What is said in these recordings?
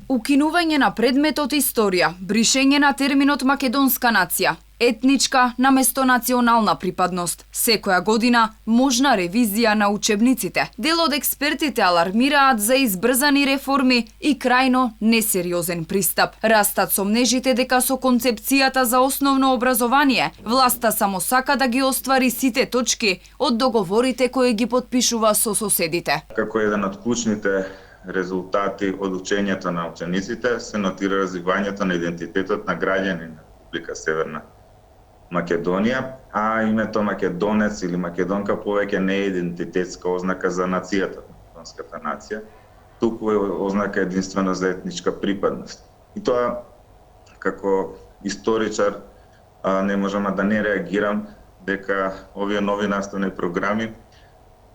Укинување на предметот историја, бришење на терминот македонска нација, етничка наместо национална припадност, секоја година можна ревизија на учебниците. Дел од експертите алармираат за избрзани реформи и крајно несериозен пристап. Растат сомнежите дека со концепцијата за основно образование, власта само сака да ги оствари сите точки од договорите кои ги подпишува со соседите. Како еден од клучните резултати од учењето на учениците се нотира развивањето на идентитетот на граѓани на Република Северна Македонија, а името македонец или македонка повеќе не е идентитетска ознака за нацијата, македонската нација, туку е ознака единствено за етничка припадност. И тоа, како историчар, не можам да не реагирам дека овие нови наставни програми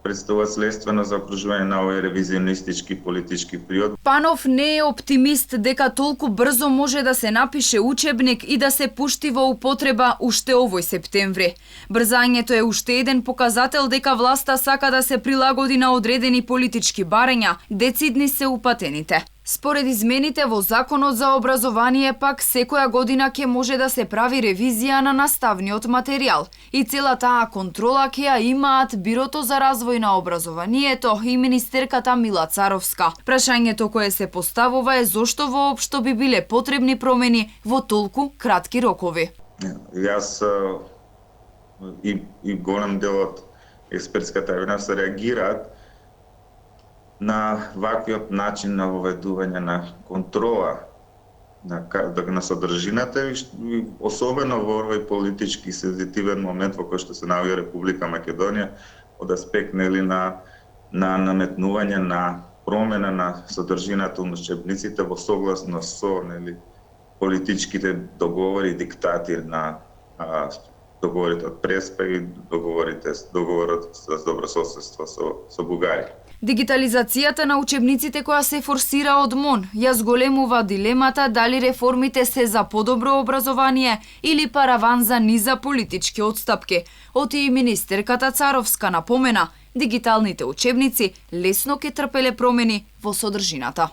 представуваат следствено за окружување на овој ревизионистички политички период. Панов не е оптимист дека толку брзо може да се напише учебник и да се пушти во употреба уште овој септември. Брзањето е уште еден показател дека власта сака да се прилагоди на одредени политички барања, децидни се упатените. Според измените во Законот за образование пак секоја година ќе може да се прави ревизија на наставниот материјал и цела таа контрола ќе ја имаат Бирото за развој на образованието и министерката Мила Царовска. Прашањето кое се поставува е зошто воопшто би биле потребни промени во толку кратки рокови. Јас и голем дел од експертската јавност реагираат на ваквиот начин на воведување на контрола на содржината и особено во овој политички сензитивен момент во кој што се наоѓа Република Македонија од аспект на наметнување на промена на содржината на учебниците во согласност со политичките договори и диктати на договорите од Преспа и договорот за добрососедство со Бугарија. Дигитализацијата на учебниците која се форсира од МОН ја зголемува дилемата дали реформите се за подобро образование или параван за низа политички отстапки. Оти и министерката Царовска напомена, дигиталните учебници лесно ќе трпеле промени во содржината.